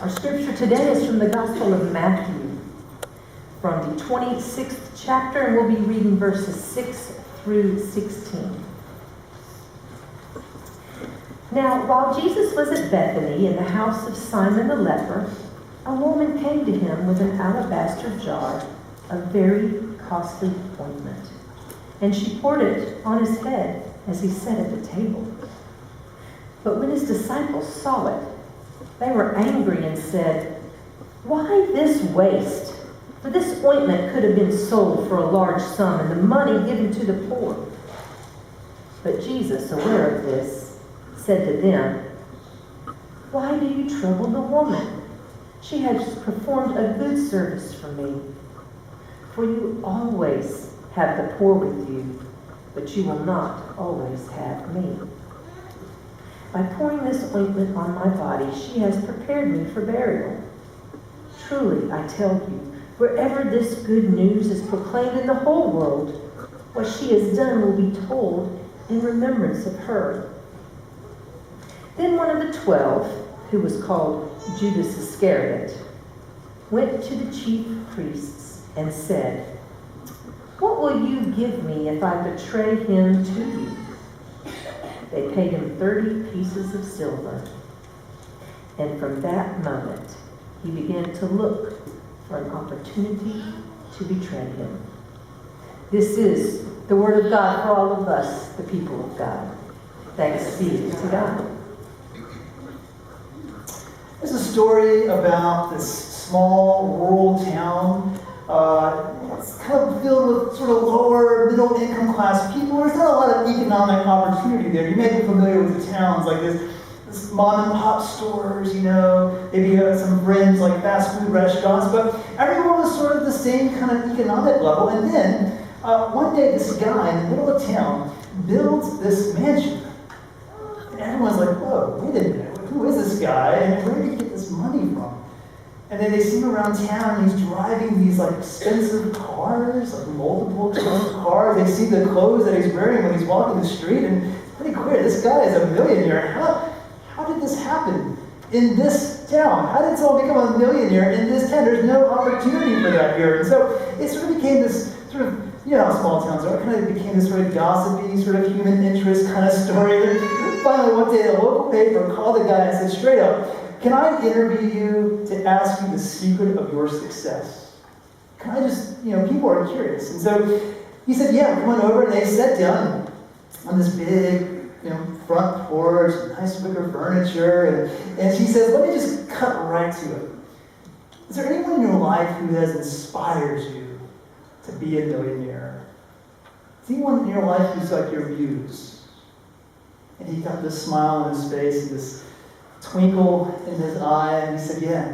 Our scripture today is from the Gospel of Matthew, from the 26th chapter, and we'll be reading verses 6 through 16. Now, while Jesus was at Bethany in the house of Simon the leper, a woman came to him with an alabaster jar of very costly ointment, and she poured it on his head as he sat at the table. But when his disciples saw it, they were angry and said, "Why this waste? For this ointment could have been sold for a large sum and the money given to the poor." But Jesus, aware of this, said to them, "Why do you trouble the woman? She has performed a good service for me. For you always have the poor with you, but you will not always have me. By pouring this ointment on my body, she has prepared me for burial. Truly, I tell you, wherever this good news is proclaimed in the whole world, what she has done will be told in remembrance of her." Then one of the 12, who was called Judas Iscariot, went to the chief priests and said, "What will you give me if I betray him to you?" They paid him 30 pieces of silver. And from that moment, he began to look for an opportunity to betray him. This is the word of God for all of us, the people of God. Thanks be to God. There's a story about this small rural town. It's kind of filled with sort of lower middle income class people. There's not a lot of economic opportunity there. You may be familiar with the towns like this mom and pop stores, maybe some friends like fast food restaurants, but everyone was sort of the same kind of economic level. And then one day this guy in the middle of town builds this mansion. And everyone's like, "Whoa, wait a minute, who is this guy? And where did he get this money from?" And then they see him around town, and he's driving these expensive cars, multiple expensive cars. They see the clothes that he's wearing when he's walking the street, and it's pretty clear this guy is a millionaire. How did this happen in this town? How did someone become a millionaire in this town? There's no opportunity for that here. And so it sort of became this sort of, how small towns are, it kind of became this sort of gossipy, sort of human interest kind of story. And finally, one day, the local paper called the guy and said straight up, "Can I interview you to ask you the secret of your success? Can I just, people are curious." And so he said, "Yeah, come on over." And they sat down on this big, front porch, nice wicker furniture. And she says, "Let me just cut right to it. Is there anyone in your life who has inspired you to be a millionaire? Is anyone in your life who's like your muse?" And he got this smile on his face and this twinkle in his eye, and he said, "Yeah,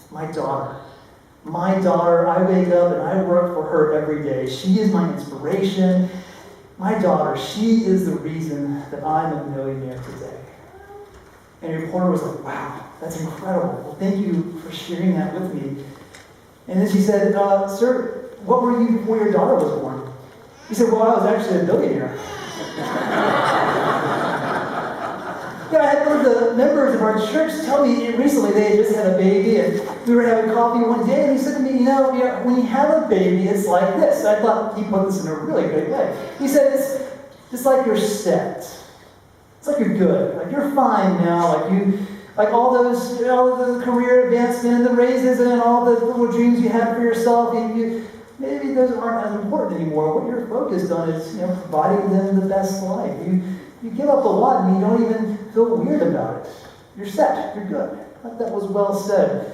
my daughter. My daughter, I wake up and I work for her every day. She is my inspiration. My daughter, she is the reason that I'm a millionaire today." And the reporter was like, "Wow, that's incredible. Well, thank you for sharing that with me." And then she said, "Sir, what were you before your daughter was born?" He said, "Well, I was actually a billionaire." I had one of the members of our church tell me recently they had just had a baby, and we were having coffee one day, and he said to me, when you have a baby, it's like this. I thought he put this in a really good way. He said, it's like you're set. It's like you're good. Like you're fine now. Like all those, all the career advancement and the raises and all the little dreams you had for yourself, maybe those aren't as important anymore. What you're focused on is, providing them the best life. You give up a lot and you don't even feel weird about it. You're set. You're good. I thought that was well said.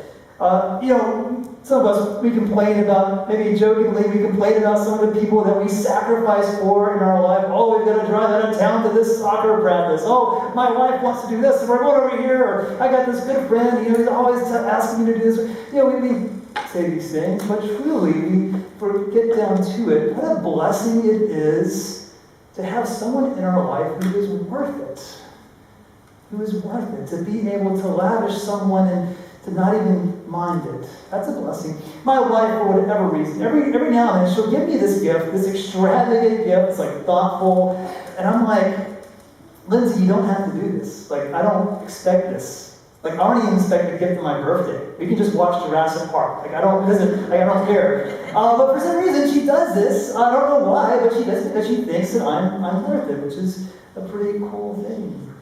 Some of us, we complain about, maybe jokingly, we complain about some of the people that we sacrifice for in our life. "Oh, we've got to drive out of town to this soccer practice. Oh, my wife wants to do this, so we're going over here. Or I got this good friend, he's always asking me to do this." We say these things, but truly, we get down to it. What a blessing it is to have someone in our life who is worth it. Who is worth it. To be able to lavish someone and to not even mind it. That's a blessing. My wife, for whatever reason, every now and then, she'll give me this gift, this extravagant gift. It's thoughtful. And I'm like, "Lindsay, you don't have to do this. I don't expect this. Like, I don't even expect a gift for my birthday. We can just watch Jurassic Park. Like, I don't care. But for some reason, she does this. I don't know why, but she does it because she thinks that I'm worth it, which is a pretty cool thing.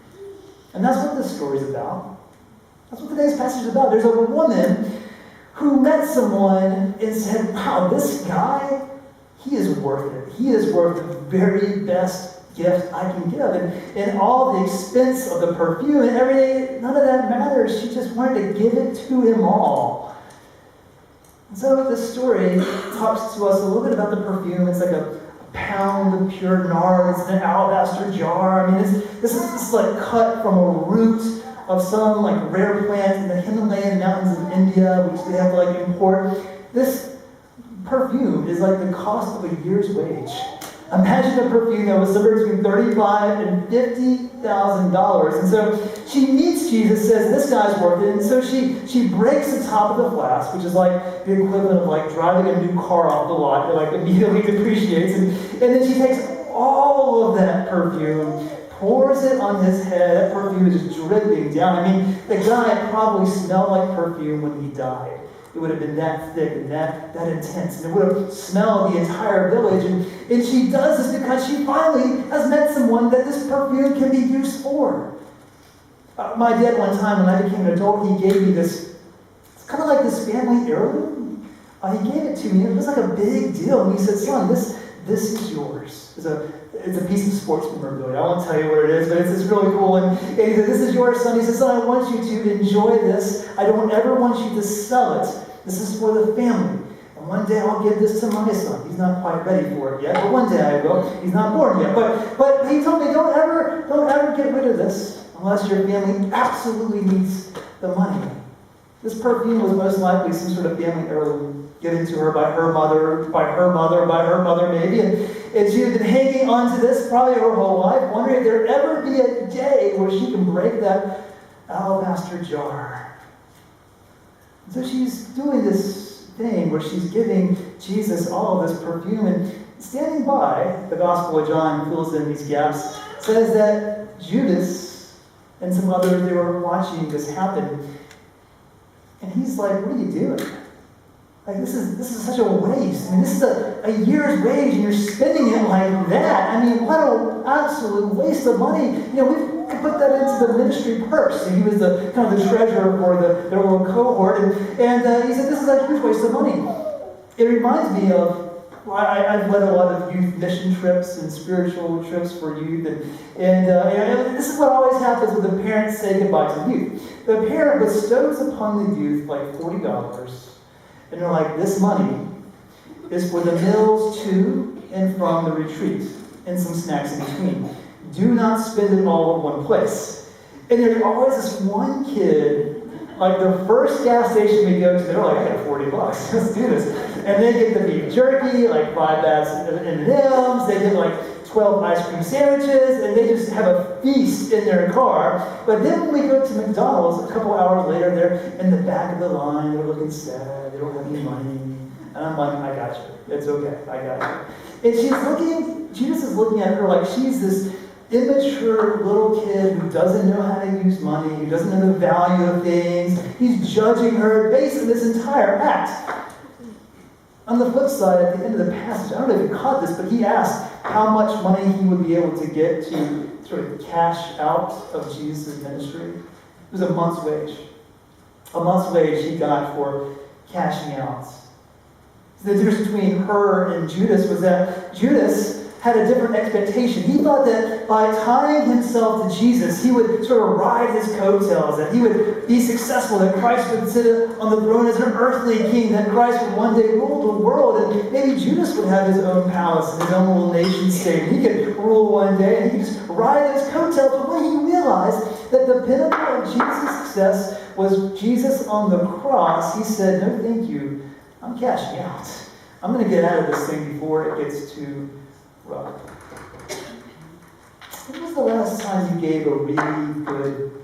And that's what this story's about. That's what today's passage is about. There's a woman who met someone and said, wow, this guy, he is worth it. He is worth the very best gift I can give. And all the expense of the perfume and everything, none of that matters. She just wanted to give it to him all. And so this story talks to us a little bit about the perfume. It's like a pound of pure nard. It's in an alabaster jar. I mean, this is like cut from a root of some like rare plant in the Himalayan mountains of India, which they have to like import. This perfume is like the cost of a year's wage. Imagine a perfume that was somewhere between $35,000 and $50,000. And so she meets Jesus, says, this guy's worth it. And so she breaks the top of the flask, which is like the equivalent of like driving a new car off the lot. It like immediately depreciates. And then she takes all of that perfume, pours it on his head. That perfume is just dripping down. I mean, the guy probably smelled like perfume when he died. It would have been that thick and that intense. And it would have smelled the entire village. And she does this because she finally has met someone that this perfume can be used for. My dad, one time when I became an adult, he gave me this, it's kind of like this family heirloom. He gave it to me. It was like a big deal. And he said, son, this is yours. It's a piece of sports memorabilia. I won't tell you what it is, but it's really cool. And he said, this is yours, son. He said, son, I want you to enjoy this. I don't ever want you to sell it. This is for the family. And one day I'll give this to my son. He's not quite ready for it yet, but one day I will. He's not born yet. But he told me, don't ever get rid of this unless your family absolutely needs the money. This perfume was most likely some sort of family heirloom given to her by her mother maybe. And she had been hanging on to this probably her whole life, wondering if there'd ever be a day where she can break that alabaster jar. And so she's doing this thing where she's giving Jesus all of this perfume, and standing by, the Gospel of John fills in these gaps, says that Judas and some others, they were watching this happen. And he's like, what are you doing? Like, this is such a waste. I mean, this is a year's wage, and you're spending it like that. I mean, what an absolute waste of money. You know, we could put that into the ministry purse. And he was the kind of the treasurer for their little cohort. And he said, this is a huge waste of money. It reminds me of, I've led a lot of youth mission trips and spiritual trips for youth. And this is what always happens when the parents say goodbye to the youth. The parent bestows upon the youth like $40. And they're like, this money is for the meals to and from the retreat and some snacks in between. Do not spend it all in one place. And there's always this one kid, like the first gas station we go to, they're like, I got $40, let's do this. And they get the beef jerky, like 5 bags of M&Ms, they get like 12 ice cream sandwiches, and they just have a feast in their car. But then when we go to McDonald's, a couple hours later, they're in the back of the line, they're looking sad, they don't have any money. And I'm like, I got you. It's okay, I got you. And Jesus is looking at her like she's this immature little kid who doesn't know how to use money, who doesn't know the value of things. He's judging her based on this entire act. On the flip side, at the end of the passage, I don't know if you caught this, but he asked how much money he would be able to get to sort of cash out of Jesus' ministry. It was a month's wage. A month's wage he got for cashing out. The difference between her and Judas was that Judas had a different expectation. He thought that by tying himself to Jesus, he would sort of ride his coattails, that he would be successful, that Christ would sit on the throne as an earthly king, that Christ would one day rule the world, and maybe Judas would have his own palace and his own little nation state. He could rule one day, and he could just ride his coattails. But when he realized that the pinnacle of Jesus' success was Jesus on the cross, he said, no, thank you. I'm cashing out. I'm going to get out of this thing before it gets too rough. When was the last time you gave a really good,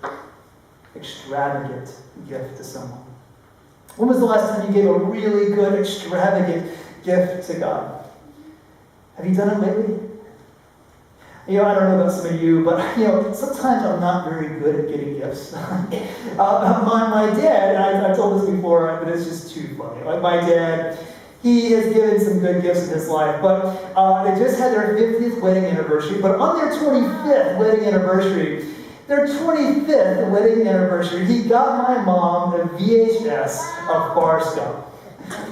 extravagant gift to someone? When was the last time you gave a really good, extravagant gift to God? Have you done it lately? I don't know about some of you, but, sometimes I'm not very good at getting gifts. My dad, and I've told this before, but it's just too funny. Like, my dad, he has given some good gifts in his life, but they just had their 50th wedding anniversary, but on their 25th wedding anniversary, he got my mom a VHS of Forrest Gump.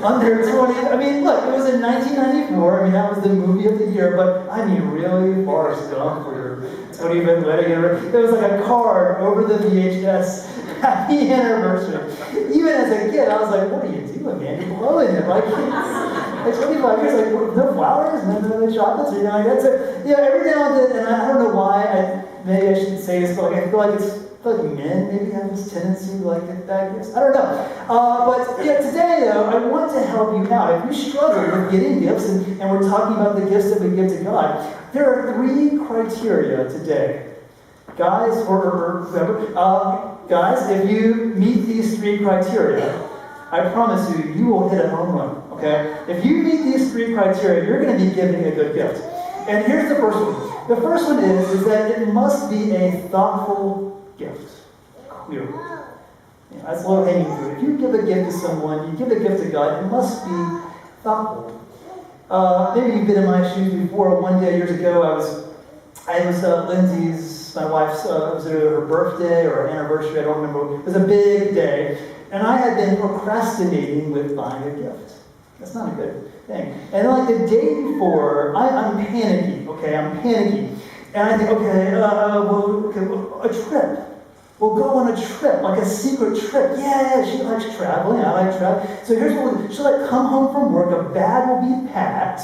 Under 20, look, it was in 1994, that was the movie of the year, but really, Forrest Gump for your 25th wedding anniversary? There was like a card over the VHS, happy anniversary. Even as a kid, I was like, what are you doing, man? You're blowing it. Like 25 years, like, no flowers, no chocolates, or anything like that. So, every now and then, and I don't know why, maybe I shouldn't say this, but I feel like men maybe have this tendency to like get bad gifts. I don't know. But today though, I want to help you out. If you struggle with getting gifts, and we're talking about the gifts that we give to God, there are 3 criteria today. Guys, or whoever, guys, if you meet these 3 criteria, I promise you, you will hit a home run, okay? If you meet these 3 criteria, you're going to be giving a good gift. And here's the first one. The first one is that it must be a thoughtful gift. Clear. That's low-hanging fruit. If you give a gift to someone, you give a gift to God, it must be thoughtful. Maybe you've been in my shoes before. One day, years ago, I was Lindsay's, my wife's, it was either her birthday or her anniversary, I don't remember. It was a big day. And I had been procrastinating with buying a gift. That's not a good thing. And like the day before, I'm panicky, okay? I'm panicky. And I think, a trip. We'll go on a trip, like a secret trip. Yeah, she likes traveling, I like traveling. So here's what we'll do. She'll come home from work, a bag will be packed,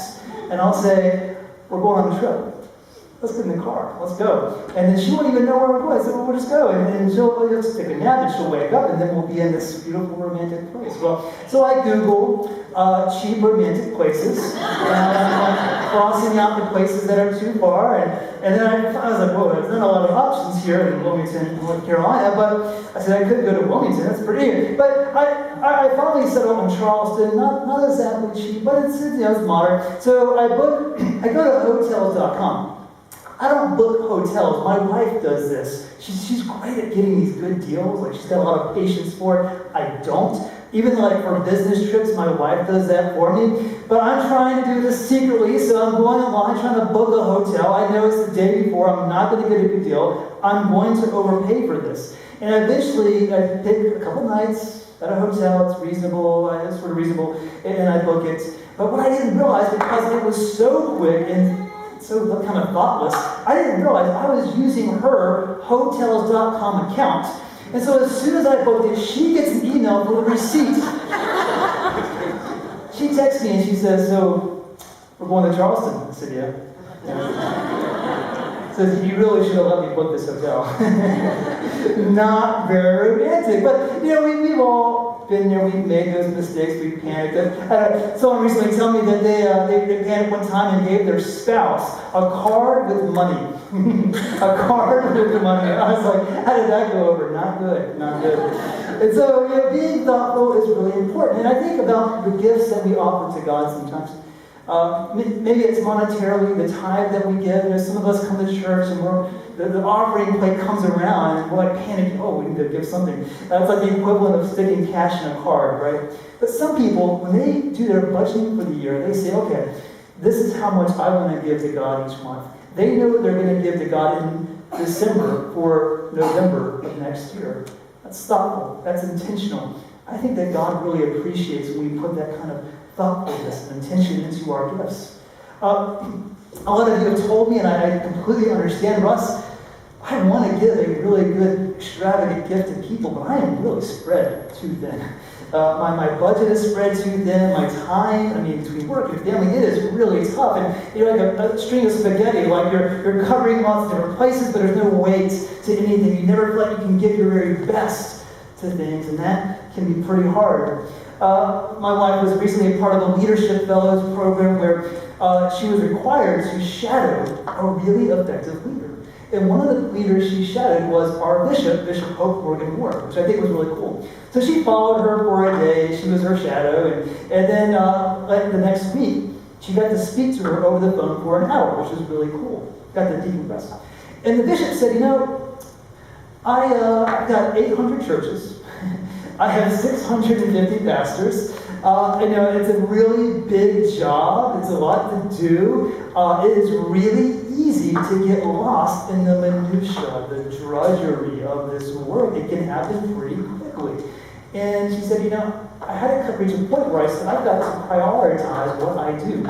and I'll say, we're going on a trip. Let's get in the car, let's go. And then she won't even know where we're going. I said, well, we'll just go. And she'll just take a nap, and she'll wake up, and then we'll be in this beautiful romantic place. Well, so I Google cheap romantic places, crossing out the places that are too far, and then I was like, whoa, there's not a lot of options here in Wilmington, North Carolina, but I said I could go to Wilmington, that's pretty good. But I finally settled on Charleston, not exactly cheap, but it's modern. So I go to hotels.com. I don't book hotels. My wife does this. She's great at getting these good deals. Like, she's got a lot of patience for it. I don't. Even like for business trips, my wife does that for me. But I'm trying to do this secretly, so I'm going online trying to book a hotel. I know it's the day before. I'm not going to get a good deal. I'm going to overpay for this. And eventually, I pick a couple nights at a hotel. It's reasonable. It's sort of reasonable. And I book it. But what I didn't realize, because it was so quick and so kind of thoughtless, I didn't realize I was using her Hotels.com account. And so as soon as I booked it, she gets an email for the receipt. She texts me and she says, so, we're going to Charleston. I said, yeah. Says, you really should have let me book this hotel. Not very romantic. But, we've all been there, we've made those mistakes, we've panicked. Someone recently told me that they panicked one time and gave their spouse a card with money. A card with money. I was like, how did that go over? Not good, not good. And so, being thoughtful is really important. And I think about the gifts that we offer to God sometimes. Maybe it's monetarily, the tithe that we give. Some of us come to church and the offering plate comes around and we're like panicking, oh, we need to give something. That's like the equivalent of sticking cash in a card, right? But some people, when they do their budgeting for the year, they say, okay, this is how much I want to give to God each month. They know what they're going to give to God in December for November of next year. That's thoughtful. That's intentional. I think that God really appreciates when we put that kind of thoughtfulness and intention into our gifts. A lot of you have told me, and I completely understand, Russ, I want to give a really good, extravagant gift to people, but I am really spread too thin. My budget is spread too thin. My time, between work and family, it is really tough. And you're like a string of spaghetti, like you're covering lots of different places, but there's no weight to anything. You never feel like you can give your very best to things, and that can be pretty hard. My wife was recently a part of a Leadership Fellows program where she was required to shadow a really effective leader. And one of the leaders she shadowed was our bishop, Bishop Hope Morgan Moore, which I think was really cool. So she followed her for a day. She was her shadow. And then the next week, she she got to speak to her over the phone for an hour, which was really cool. Got to decompress. And the bishop said, I've got 800 churches. I have 650 pastors. It's a really big job. It's a lot to do. It is really easy to get lost in the minutiae, the drudgery of this work. It can happen pretty quickly. And she said, I had to reach a point where I said, I've got to prioritize what I do.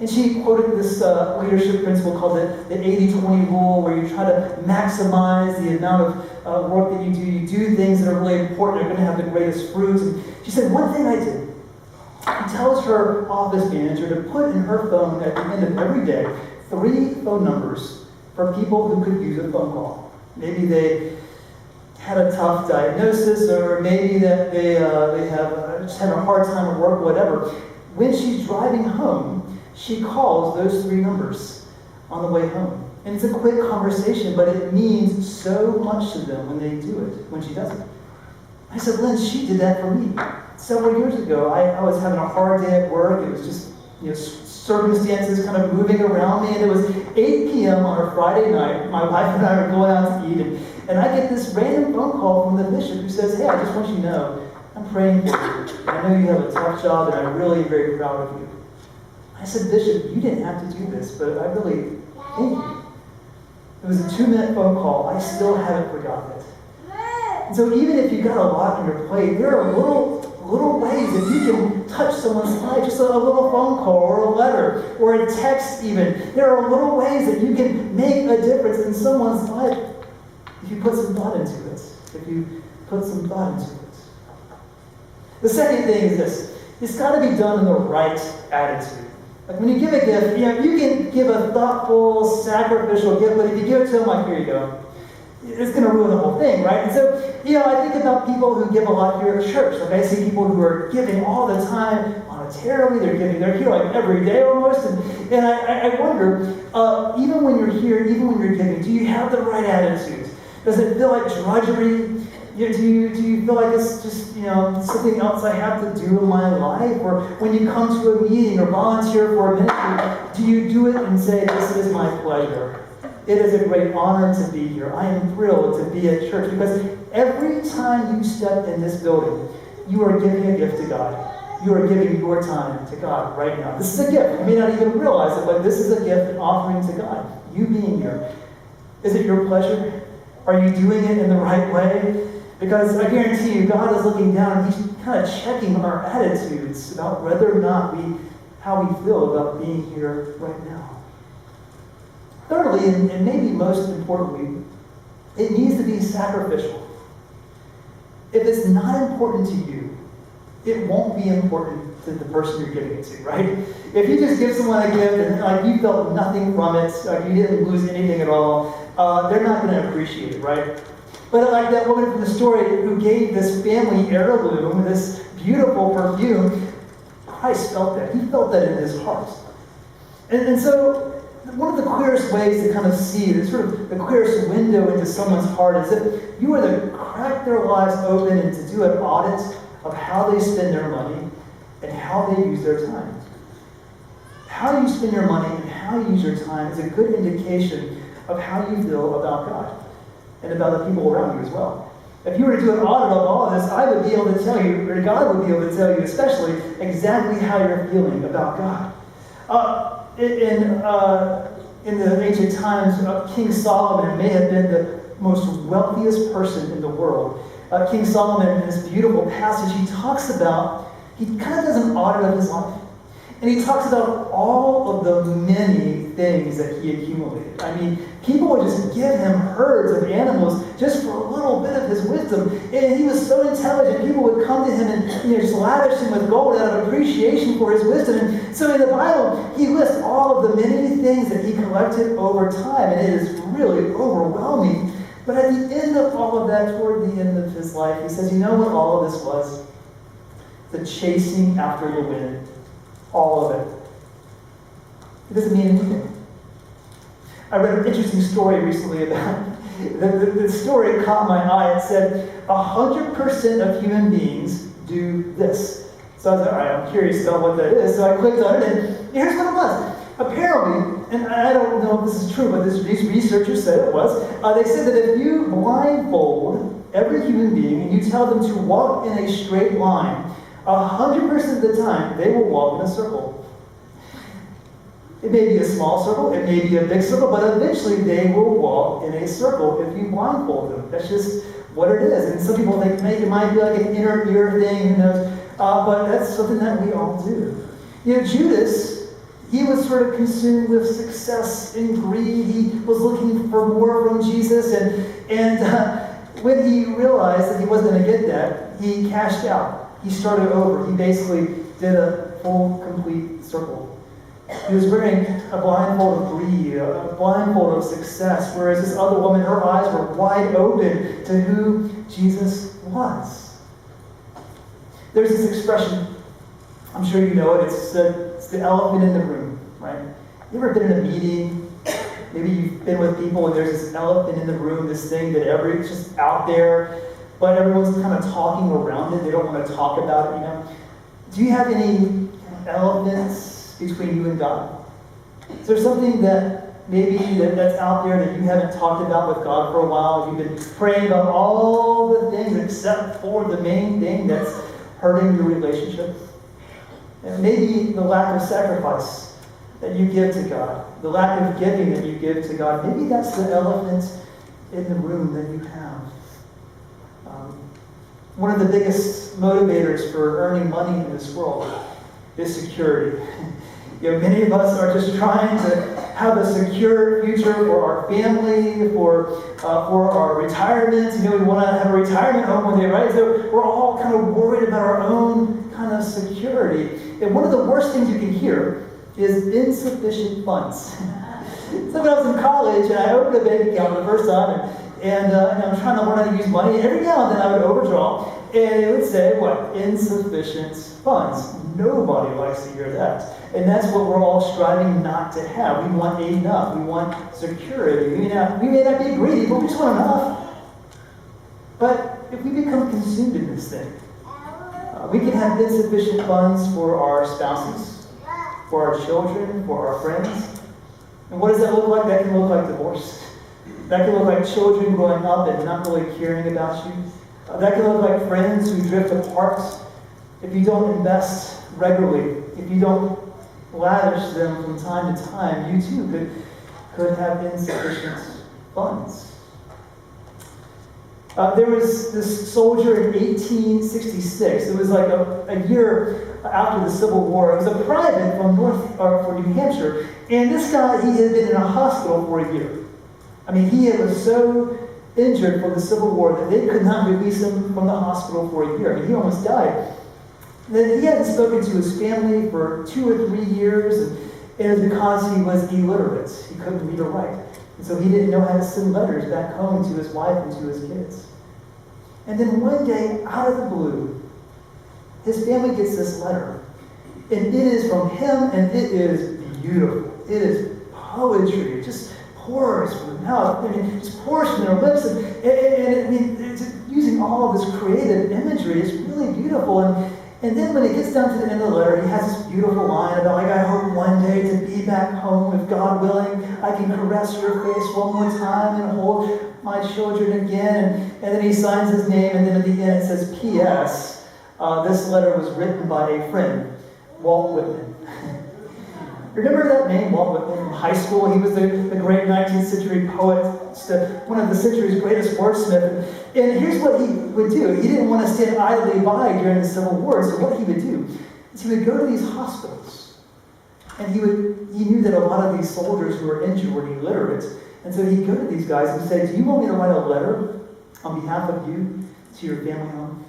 And she quoted this leadership principle called the 80-20 rule, where you try to maximize the amount of work that you do. You do things that are really important, are going to have the greatest fruits. And she said, one thing I did. She tells her office manager to put in her phone at the end of every day 3 phone numbers for people who could use a phone call. Maybe they had a tough diagnosis, or maybe that they have just had a hard time at work, whatever. When she's driving home, she calls those 3 numbers on the way home. And it's a quick conversation, but it means so much to them when they do it, when she does it. I said, Lynn, she did that for me. Several years ago, I was having a hard day at work. It was just, circumstances kind of moving around me, and it was 8 p.m. on a Friday night. My wife and I were going out to eat, and I get this random phone call from the bishop who says, hey, I just want you to know, I'm praying for you. I know you have a tough job, and I'm really very proud of you. I said, Bishop, you didn't have to do this, but I really thank you. It was a 2-minute phone call. I still haven't forgotten it. And so even if you've got a lot on your plate, there are little ways that you can touch someone's life. Just a little phone call, or a letter, or a text even. There are little ways that you can make a difference in someone's life if you put some thought into it. The second thing is this. It's got to be done in the right attitude. Like when you give a gift, you can give a thoughtful, sacrificial gift, but if you give it to them like, here you go, it's going to ruin the whole thing, right? And so, I think about people who give a lot here at church. Like I see people who are giving all the time monetarily. They're here like every day almost. And I wonder, even when you're here, even when you're giving, do you have the right attitude? Does it feel like drudgery? Do you feel like it's just, something else I have to do in my life? Or when you come to a meeting or volunteer for a ministry, do you do it and say, this is my pleasure? It is a great honor to be here. I am thrilled to be at church, because every time you step in this building, you are giving a gift to God. You are giving your time to God right now. This is a gift. You may not even realize it, but this is a gift, an offering to God. You being here. Is it your pleasure? Are you doing it in the right way? Because I guarantee you, God is looking down and He's kind of checking our attitudes about whether or not how we feel about being here right now. Thirdly, and maybe most importantly, it needs to be sacrificial. If it's not important to you, it won't be important to the person you're giving it to, right? If you just give someone a gift and you felt nothing from it, you didn't lose anything at all, they're not going to appreciate it, right? But like that woman from the story who gave this family heirloom, this beautiful perfume, Christ felt that. He felt that in His heart. And so one of the clearest ways to kind of see, sort of the clearest window into someone's heart, is if you were to crack their lives open and to do an audit of how they spend their money and how they use their time. How you spend your money and how you use your time is a good indication of how you feel about God and about the people around you as well. If you were to do an audit of all of this, I would be able to tell you, or God would be able to tell you especially, exactly how you're feeling about God. In the ancient times, King Solomon may have been the most wealthiest person in the world. King Solomon, in this beautiful passage, he kind of does an audit of his life. And he talks about all of the many things that he accumulated. I mean, people would just give him herds of animals just for a little bit of his wisdom. And he was so intelligent, people would come to him and just lavish him with gold out of appreciation for his wisdom. And so in the Bible, he lists all of the many things that he collected over time. And it is really overwhelming. But at the end of all of that, toward the end of his life, he says, you know what all of this was? The chasing after the wind. All of it. It doesn't mean anything. I read an interesting story recently about the story caught my eye. It said 100% of human beings do this. So I was like, all right, I'm curious about what that is. So I clicked on it, and here's what it was. Apparently, and I don't know if this is true, but these researchers said it was, they said that if you blindfold every human being and you tell them to walk in a straight line, 100% of the time, they will walk in a circle. It may be a small circle, it may be a big circle, but eventually they will walk in a circle if you blindfold them. That's just what it is. And some people think maybe it might be like an inner ear thing, who knows? But that's something that we all do. You know, Judas, he was sort of consumed with success and greed. He was looking for more from Jesus, and when he realized that he wasn't going to get that, he cashed out. He started over. He basically did a full, complete circle. He was wearing a blindfold of greed, a blindfold of success, whereas this other woman, her eyes were wide open to who Jesus was. There's this expression, I'm sure you know it, it's the elephant in the room, right? You ever been in a meeting? Maybe you've been with people and there's this elephant in the room, this thing that it's just out there, but everyone's kind of talking around it. They don't want to talk about it, you know? Do you have any elephants between you and God? Is there something that maybe that's out there that you haven't talked about with God for a while? You've been praying about all the things except for the main thing that's hurting your relationship? And maybe the lack of sacrifice that you give to God, the lack of giving that you give to God, maybe that's the elephant in the room that you have. One of the biggest motivators for earning money in this world is security. You know, many of us are just trying to have a secure future for our family, for our retirement. You know, we want to have a retirement home one day, right? So we're all kind of worried about our own kind of security. And one of the worst things you can hear is insufficient funds. So when I was in college and I opened a bank account for the first time, and I'm trying to learn how to use money, and every now and then I would overdraw, and it would say, what? Insufficient funds. Nobody likes to hear that. And that's what we're all striving not to have. We want enough. We want security. We may not be greedy, but we just want enough. But if we become consumed in this thing, we can have insufficient funds for our spouses, for our children, for our friends. And what does that look like? That can look like divorce. That can look like children growing up and not really caring about you. That can look like friends who drift apart. If you don't invest regularly, if you don't lavish them from time to time, you too could have insufficient funds. There was this soldier in 1866. It was like a year after the Civil War. It was a private from New Hampshire, and this guy, he had been in a hospital for a year. I mean, he was so injured from the Civil War that they could not release him from the hospital for a year. I mean, he almost died. Then he hadn't spoken to his family for 2 or 3 years, and it was because he was illiterate. He couldn't read or write. And so he didn't know how to send letters back home to his wife and to his kids. And then one day, out of the blue, his family gets this letter. And it is from him, and it is beautiful. It is poetry. It just pours from their mouth. I mean, it just pours from their lips. And I mean, it's using all of this creative imagery. It's really beautiful. And then when it gets down to the end of the letter, he has this beautiful line about, like, I hope one day to be back home, if God willing, I can caress your face one more time and hold my children again. And then he signs his name, and then at the end it says, P.S. This letter was written by a friend, Walt Whitman. Remember that name, Walt Whitman? In high school, he was the great 19th century poet, one of the century's greatest wordsmiths. And here's what he would do. He didn't want to stand idly by during the Civil War, so what he would do is he would go to these hospitals, and he knew that a lot of these soldiers who were injured were illiterate, and so he'd go to these guys and say, do you want me to write a letter on behalf of you to your family home?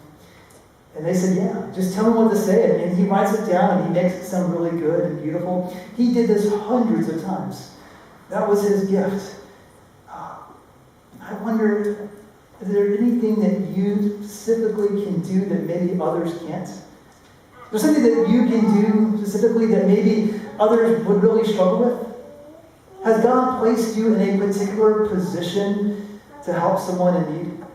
And they said, yeah, just tell me what to say. And he writes it down, and he makes it sound really good and beautiful. He did this hundreds of times. That was his gift. I wonder, is there anything that you specifically can do that maybe others can't? Is there something that you can do specifically that maybe others would really struggle with? Has God placed you in a particular position to help someone in need?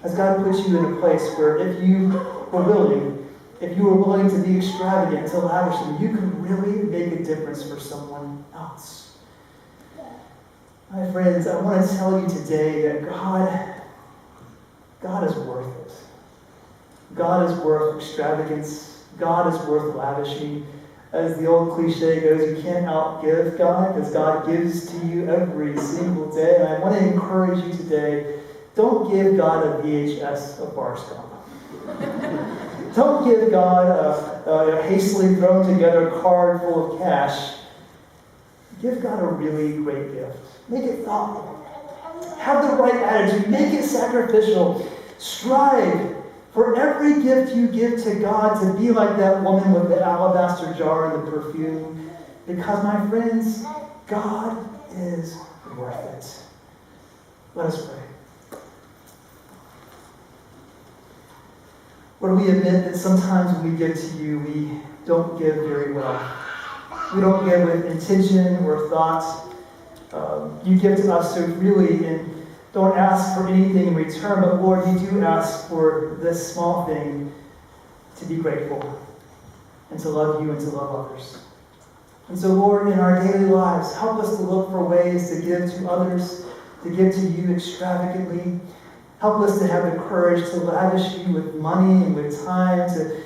Has God put you in a place where if you were willing, if you are willing to be extravagant, to lavish them, you can really make a difference for someone else. My friends, I want to tell you today that God is worth it. God is worth extravagance. God is worth lavishing. As the old cliche goes, you can't outgive God because God gives to you every single day. And I want to encourage you today, don't give God a VHS of bar scum. Don't give God a hastily thrown together card full of cash. Give God a really great gift. Make it thoughtful. Have the right attitude. Make it sacrificial. Strive for every gift you give to God to be like that woman with the alabaster jar and the perfume. Because, my friends, God is worth it. Let us pray. Lord, we admit that sometimes when we give to you, we don't give very well. We don't give with intention or thought. You give to us so freely and don't ask for anything in return, but Lord, you do ask for this small thing, to be grateful and to love you and to love others. And so, Lord, in our daily lives, help us to look for ways to give to others, to give to you extravagantly. Help us to have the courage to lavish you with money and with time, to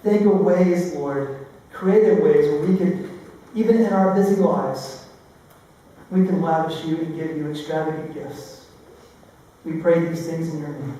think of ways, Lord, creative ways where we can, even in our busy lives, we can lavish you and give you extravagant gifts. We pray these things in your name.